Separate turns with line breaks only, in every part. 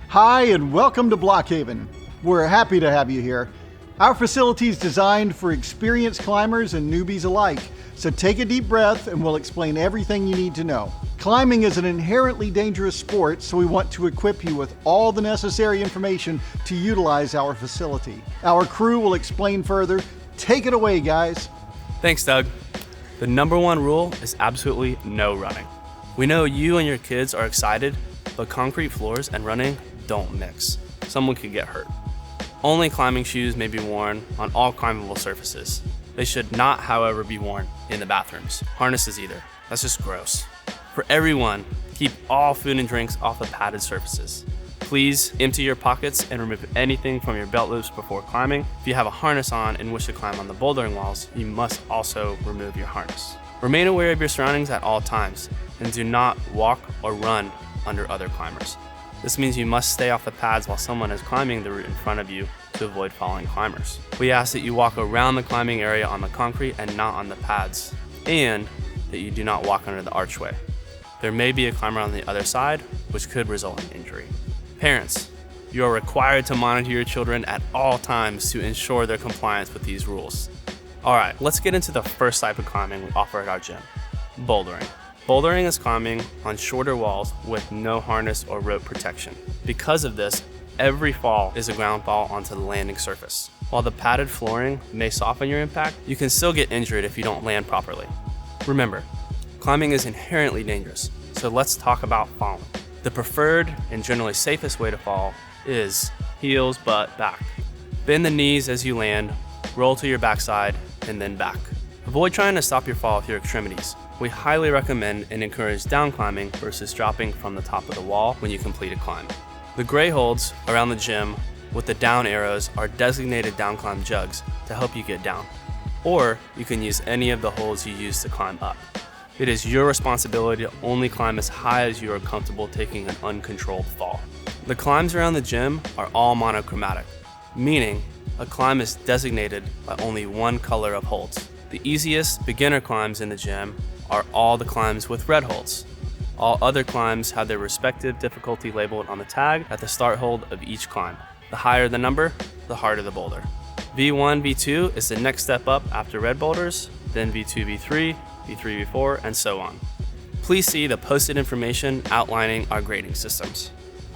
Hi, and welcome to BlocHaven. We're happy to have you here. Our facility is designed for experienced climbers and newbies alike, so take a deep breath and we'll explain everything you need to know. Climbing is an inherently dangerous sport, so we want to equip you with all the necessary information to utilize our facility. Our crew will explain further. Take it away, guys.
Thanks, Doug. The number one rule is absolutely no running. We know you and your kids are excited, but concrete floors and running don't mix. Someone could get hurt. Only climbing shoes may be worn on all climbable surfaces. They should not, however, be worn in the bathrooms. Harnesses either. That's just gross. For everyone, keep all food and drinks off of padded surfaces. Please empty your pockets and remove anything from your belt loops before climbing. If you have a harness on and wish to climb on the bouldering walls, you must also remove your harness. Remain aware of your surroundings at all times and do not walk or run under other climbers. This means you must stay off the pads while someone is climbing the route in front of you to avoid falling climbers. We ask that you walk around the climbing area on the concrete and not on the pads, and that you do not walk under the archway. There may be a climber on the other side, which could result in injury. Parents, you are required to monitor your children at all times to ensure their compliance with these rules. All right, let's get into the first type of climbing we offer at our gym, bouldering. Bouldering is climbing on shorter walls with no harness or rope protection. Because of this, every fall is a ground fall onto the landing surface. While the padded flooring may soften your impact, you can still get injured if you don't land properly. Remember, climbing is inherently dangerous, so let's talk about falling. The preferred and generally safest way to fall is heels, butt, back. Bend the knees as you land, roll to your backside, and then back. Avoid trying to stop your fall with your extremities. We highly recommend and encourage down climbing versus dropping from the top of the wall when you complete a climb. The gray holds around the gym with the down arrows are designated down climb jugs to help you get down. Or you can use any of the holds you use to climb up. It is your responsibility to only climb as high as you are comfortable taking an uncontrolled fall. The climbs around the gym are all monochromatic, meaning a climb is designated by only one color of holds. The easiest beginner climbs in the gym are all the climbs with red holds. All other climbs have their respective difficulty labeled on the tag at the start hold of each climb. The higher the number, the harder the boulder. V1, V2 is the next step up after red boulders, then V2, V3, V3, V4, and so on. Please see the posted information outlining our grading systems.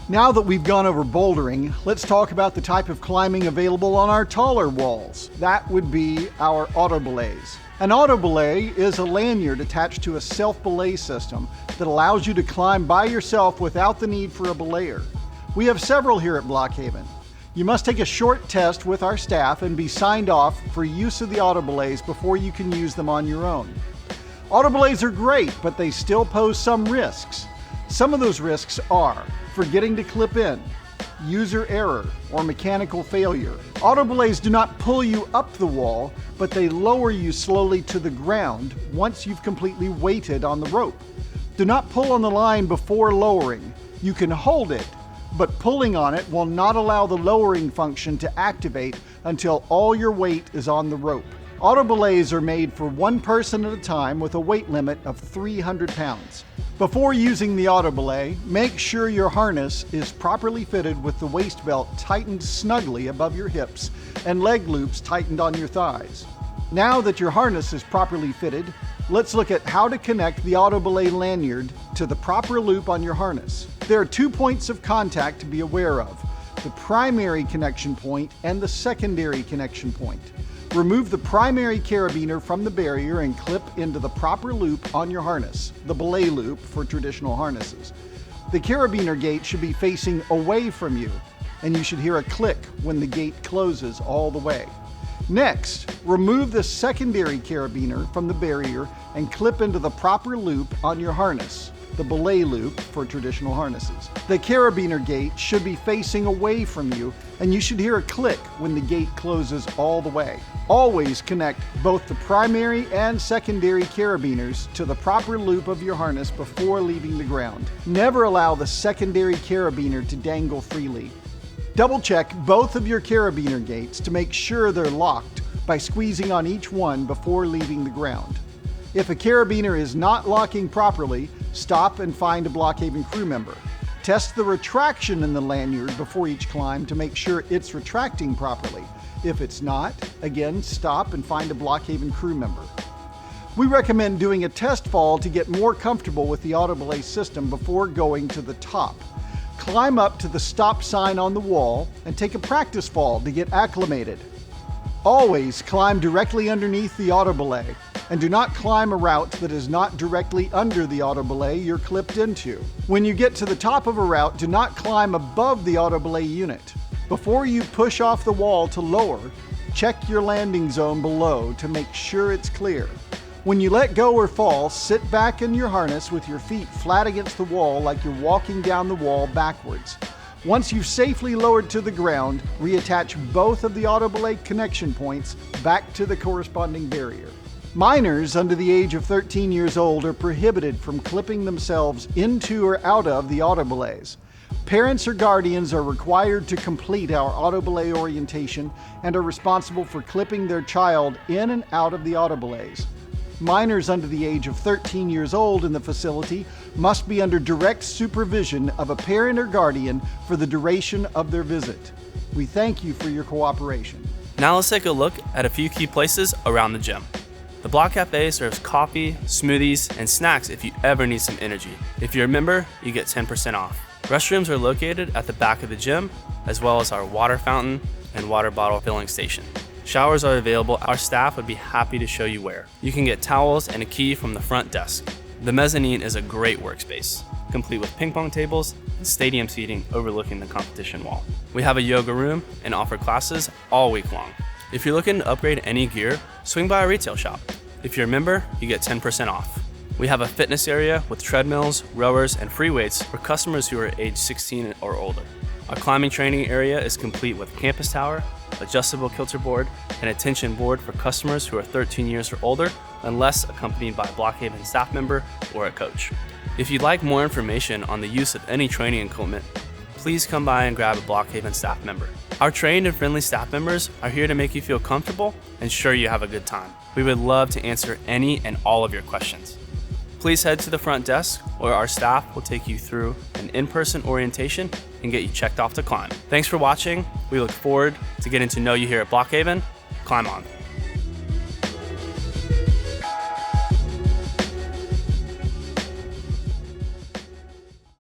Now that we've gone over bouldering, let's talk about the type of climbing available on our taller walls. That would be our auto belays. An auto belay is a lanyard attached to a self-belay system that allows you to climb by yourself without the need for a belayer. We have several here at BlocHaven. You must take a short test with our staff and be signed off for use of the auto belays before you can use them on your own. Auto belays are great, but they still pose some risks. Some of those risks are forgetting to clip in, user error, or mechanical failure. Auto belays do not pull you up the wall, but they lower you slowly to the ground once you've completely weighted on the rope. Do not pull on the line before lowering. You can hold it, but pulling on it will not allow the lowering function to activate until all your weight is on the rope. Auto belays are made for one person at a time with a weight limit of 300 pounds. Before using the auto belay, make sure your harness is properly fitted with the waist belt tightened snugly above your hips and leg loops tightened on your thighs. Now that your harness is properly fitted, let's look at how to connect the auto belay lanyard to the proper loop on your harness. There are 2 points of contact to be aware of: the primary connection point and the secondary connection point. Remove the primary carabiner from the barrier and clip into the proper loop on your harness, the belay loop for traditional harnesses. The carabiner gate should be facing away from you, and you should hear a click when the gate closes all the way. Next, remove the secondary carabiner from the barrier and clip into the proper loop on your harness, the belay loop for traditional harnesses. The carabiner gate should be facing away from you, and you should hear a click when the gate closes all the way. Always connect both the primary and secondary carabiners to the proper loop of your harness before leaving the ground. Never allow the secondary carabiner to dangle freely. Double check both of your carabiner gates to make sure they're locked by squeezing on each one before leaving the ground. If a carabiner is not locking properly, stop and find a BlocHaven crew member. Test the retraction in the lanyard before each climb to make sure it's retracting properly. If it's not, again, stop and find a BlocHaven crew member. We recommend doing a test fall to get more comfortable with the auto-belay system before going to the top. Climb up to the stop sign on the wall and take a practice fall to get acclimated. Always climb directly underneath the auto-belay, and do not climb a route that is not directly under the auto-belay you're clipped into. When you get to the top of a route, do not climb above the auto-belay unit. Before you push off the wall to lower, check your landing zone below to make sure it's clear. When you let go or fall, sit back in your harness with your feet flat against the wall like you're walking down the wall backwards. Once you've safely lowered to the ground, reattach both of the auto-belay connection points back to the corresponding barrier. Minors under the age of 13 years old are prohibited from clipping themselves into or out of the auto-belays. Parents or guardians are required to complete our auto-belay orientation and are responsible for clipping their child in and out of the auto-belays. Minors under the age of 13 years old in the facility must be under direct supervision of a parent or guardian for the duration of their visit. We thank you for your cooperation.
Now let's take a look at a few key places around the gym. The Block Cafe serves coffee, smoothies, and snacks if you ever need some energy. If you're a member, you get 10% off. Restrooms are located at the back of the gym, as well as our water fountain and water bottle filling station. Showers are available. Our staff would be happy to show you where. You can get towels and a key from the front desk. The mezzanine is a great workspace, complete with ping pong tables and stadium seating overlooking the competition wall. We have a yoga room and offer classes all week long. If you're looking to upgrade any gear, swing by our retail shop. If you're a member, you get 10% off. We have a fitness area with treadmills, rowers, and free weights for customers who are age 16 or older. Our climbing training area is complete with campus tower, adjustable kilter board, and a tension board for customers who are 13 years or older, unless accompanied by a BlocHaven staff member or a coach. If you'd like more information on the use of any training equipment, please come by and grab a BlocHaven staff member. Our trained and friendly staff members are here to make you feel comfortable and sure you have a good time. We would love to answer any and all of your questions. Please head to the front desk or our staff will take you through an in-person orientation and get you checked off to climb. Thanks for watching. We look forward to getting to know you here at BlocHaven. Climb on.